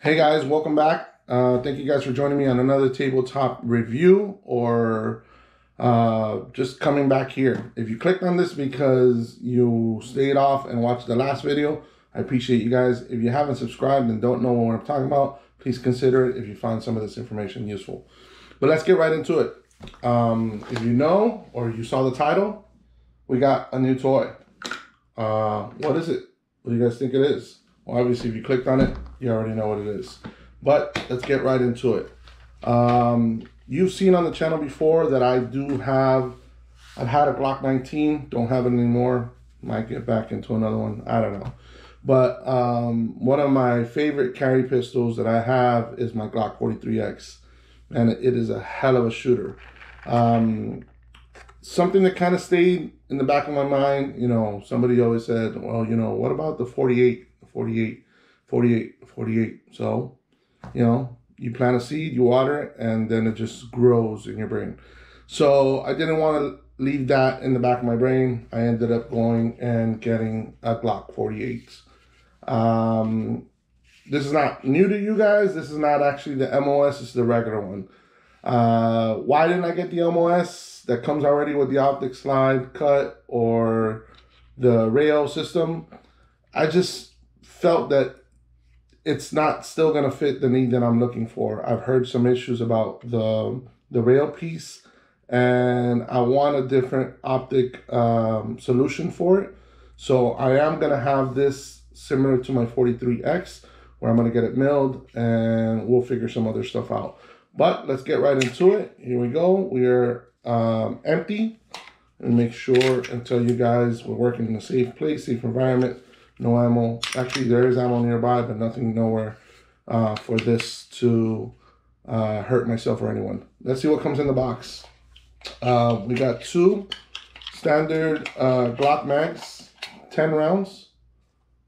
Hey guys, welcome back. Thank you guys for joining me on another tabletop review or just coming back here. If you clicked on this because you stayed off and watched the last video, I appreciate you guys. If you haven't subscribed and don't know what I'm talking about, please consider it if you find some of this information useful. But let's get right into it. If you know or you saw the title, we got a new toy. What is it? What do you guys think it is? Well, obviously, if you clicked on it, you already know what it is. But let's get right into it. You've seen on the channel before that I've had a Glock 19, don't have it anymore. Might get back into another one, I don't know. But one of my favorite carry pistols that I have is my Glock 43X. And it is a hell of a shooter. Something that kind of stayed in the back of my mind, you know, somebody always said, well, you know, what about the 48? 48. So, you know, you plant a seed, you water it, and then it just grows in your brain. So I didn't want to leave that in the back of my brain. I ended up going and getting a Glock 48. This is not new to you guys. This is not actually the MOS. This is the regular one. Why didn't I get the MOS that comes already with the optic slide cut or the rail system? I just felt that it's not still going to fit the need that I'm looking for. I've heard some issues about the rail piece, and I want a different optic solution for it. So I am going to have this similar to my 43X, where I'm going to get it milled, and we'll figure some other stuff out. But let's get right into it. Here we go. We are empty, and make sure and tell you guys we're working in a safe place, safe environment. No ammo. Actually, there is ammo nearby, but nothing nowhere for this to hurt myself or anyone. Let's see what comes in the box. We got two standard Glock mags, 10 rounds.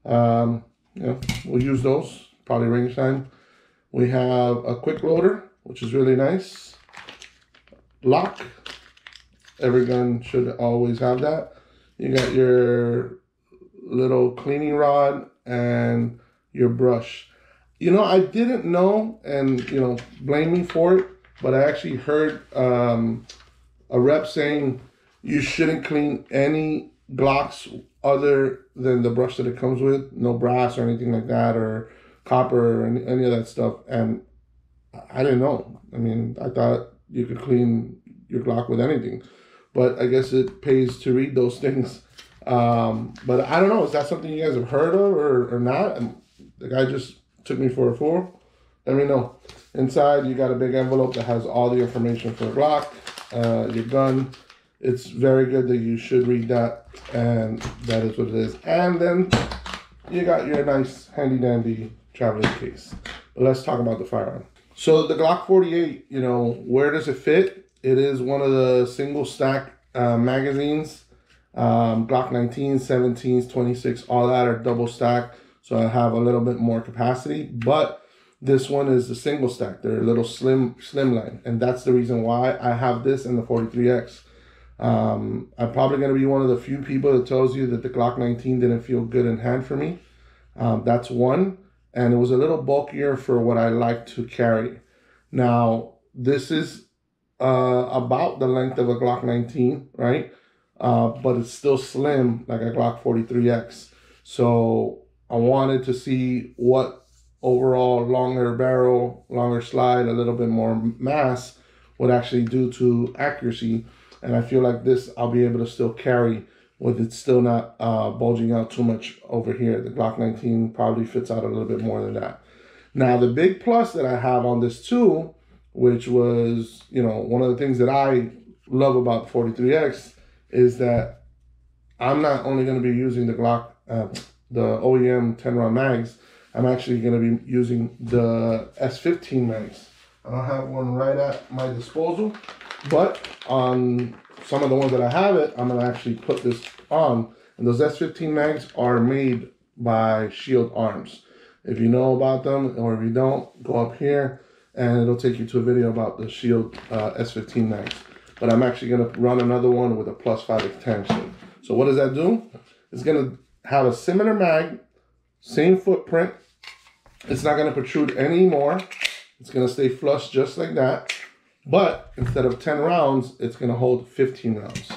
You know, we'll use those, probably range time. We have a quick loader, which is really nice. Lock. Every gun should always have that. You got your little cleaning rod and your brush. You know, I didn't know, and you know, blame me for it, but I actually heard a rep saying you shouldn't clean any Glocks other than the brush that it comes with. No brass or anything like that, or copper or any of that stuff. And I didn't know. I mean, I thought you could clean your Glock with anything, but I guess it pays to read those things. But I don't know, is that something you guys have heard of or not? And the guy just took me for a fool. Let me know. Inside, you got a big envelope that has all the information for the Glock, your gun. It's very good that you should read that, and that is what it is. And then you got your nice handy dandy traveling case. But let's talk about the firearm. So the Glock 48, you know, where does it fit? It is one of the single stack magazines. Glock 19s, 17s, 26, all that are double stack, so I have a little bit more capacity. But this one is the single stack. They're a little slimline, and that's the reason why I have this in the 43X. I'm probably going to be one of the few people that tells you that the Glock 19 didn't feel good in hand for me. That's one, and it was a little bulkier for what I like to carry. Now, this is about the length of a Glock 19, right? But it's still slim like a Glock 43X. So I wanted to see what overall longer barrel, longer slide, a little bit more mass would actually do to accuracy. And I feel like this I'll be able to still carry with it still not bulging out too much over here. The Glock 19 probably fits out a little bit more than that. Now the big plus that I have on this too, which was, you know, one of the things that I love about the 43X is that I'm not only going to be using the Glock, the OEM 10-round mags, I'm actually going to be using the S15 mags. I don't have one right at my disposal, but on some of the ones that I have it, I'm going to actually put this on. And those S15 mags are made by Shield Arms. If you know about them, or if you don't, go up here, and it'll take you to a video about the Shield S15 mags. But I'm actually going to run another one with a +5 extension. So what does that do? It's going to have a similar mag, same footprint, It's not going to protrude anymore. It's going to stay flush just like that. But instead of 10 rounds, it's going to hold 15 rounds.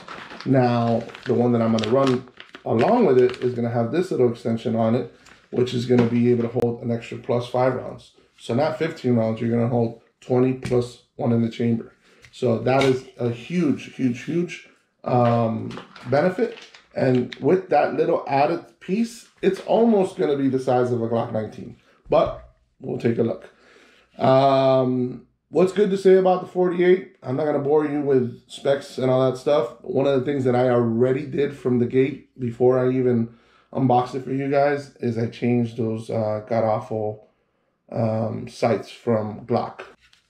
Now, the one that I'm going to run along with it is going to have this little extension on it, which is going to be able to hold an extra plus 5 rounds. So not 15 rounds, you're going to hold 20 plus 1 in the chamber. So that is a huge, huge, huge benefit. And with that little added piece, it's almost going to be the size of a Glock 19. But we'll take a look. What's good to say about the 48? I'm not going to bore you with specs and all that stuff. One of the things that I already did from the gate before I even unboxed it for you guys is I changed those god-awful sights from Glock.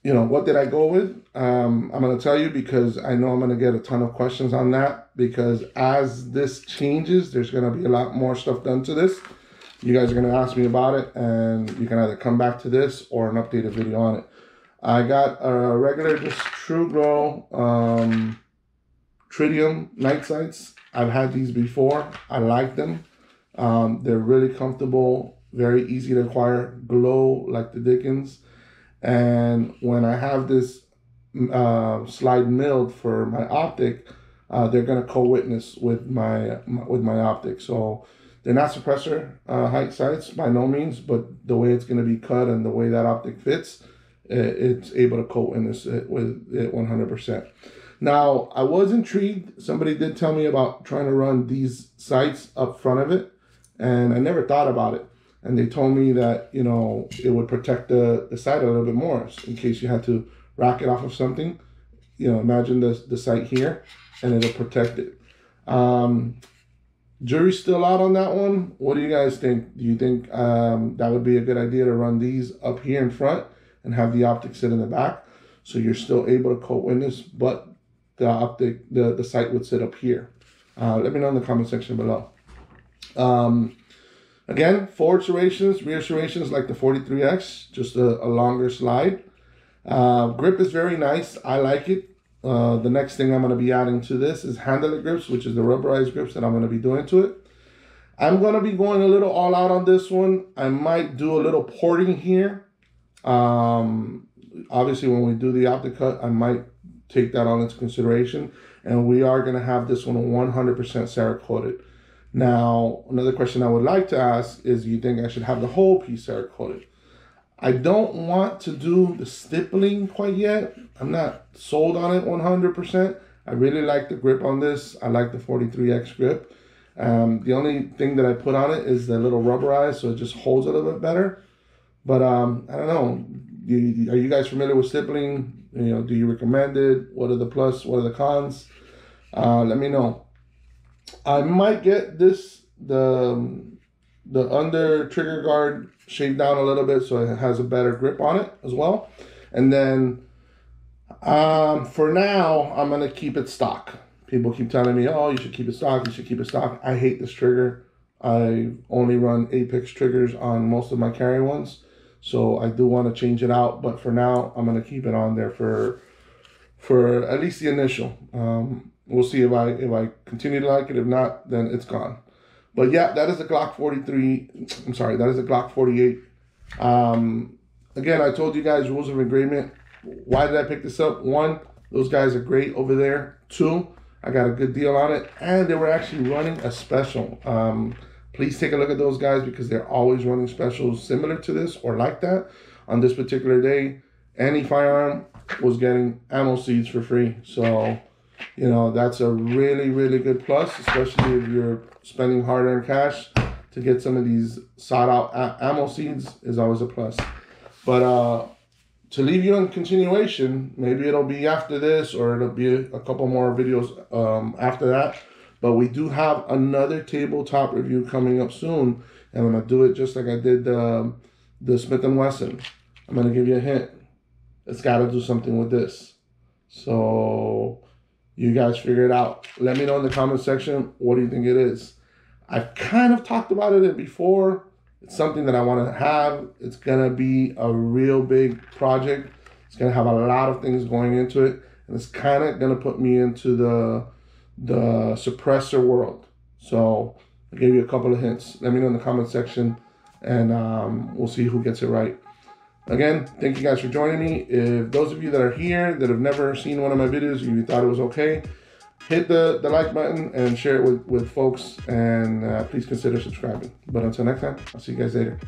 You know, what did I go with? I'm going to tell you because I know I'm going to get a ton of questions on that, because as this changes, there's going to be a lot more stuff done to this. You guys are going to ask me about it, and you can either come back to this or an updated video on it. I got a regular, just Tru Glo tridium night sights. I've had these before. I like them. They're really comfortable, very easy to acquire, glow like the Dickens. And when I have this slide milled for my optic, they're going to co-witness with my optic. So they're not suppressor height sights by no means, but the way it's going to be cut and the way that optic fits, it's able to co-witness it with it 100%. Now, I was intrigued. Somebody did tell me about trying to run these sights up front of it, and I never thought about it. And they told me that, you know, it would protect the sight a little bit more in case you had to rack it off of something. You know, imagine the sight here, and it'll protect it. Jury's still out on that one. What do you guys think? Do you think that would be a good idea to run these up here in front and have the optic sit in the back, so you're still able to co-witness, but the optic, the sight would sit up here? Let me know in the comment section below. Again, forward serrations, rear serrations like the 43X, just a longer slide. Grip is very nice. I like it. The next thing I'm going to be adding to this is HandleIt grips, which is the rubberized grips that I'm going to be doing to it. I'm going to be going a little all out on this one. I might do a little porting here. Obviously, when we do the optic cut, I might take that on into consideration. And we are going to have this one 100% Cerakoted. Now, another question I would like to ask is, do you think I should have the whole piece Cerakoted? I don't want to do the stippling quite yet. I'm not sold on it 100%. I really like the grip on this. I like the 43X grip. The only thing that I put on it is the little rubberized, so it just holds a little bit better. But I don't know. Are you guys familiar with stippling? You know, do you recommend it? What are the plus? What are the cons? Let me know. I might get this, the under trigger guard shaved down a little bit so it has a better grip on it as well. And then for now, I'm going to keep it stock. People keep telling me, oh, you should keep it stock, you should keep it stock. I hate this trigger. I only run Apex triggers on most of my carry ones. So I do want to change it out. But for now, I'm going to keep it on there for at least the initial. We'll see if I continue to like it. If not, then it's gone. But yeah, that is a Glock 43. I'm sorry, that is a Glock 48. Again, I told you guys rules of engravement. Why did I pick this up? 1, those guys are great over there. 2, I got a good deal on it, and they were actually running a special. Please take a look at those guys because they're always running specials similar to this or like that. On this particular day, any firearm was getting ammo seeds for free. So, you know, that's a really, really good plus, especially if you're spending hard-earned cash. To get some of these sought-out ammo seeds is always a plus. But to leave you in continuation, maybe it'll be after this or it'll be a couple more videos after that. But we do have another tabletop review coming up soon. And I'm going to do it just like I did the Smith & Wesson. I'm going to give you a hint. It's got to do something with this. So you guys figure it out. Let me know in the comment section, what do you think it is? I've kind of talked about it before. It's something that I want to have. It's going to be a real big project. It's going to have a lot of things going into it. And it's kind of going to put me into the suppressor world. So I gave you a couple of hints. Let me know in the comment section. and we'll see who gets it right. Again, thank you guys for joining me. If those of you that are here that have never seen one of my videos, you thought it was okay, hit the like button and share it with folks, and please consider subscribing. But until next time, I'll see you guys later.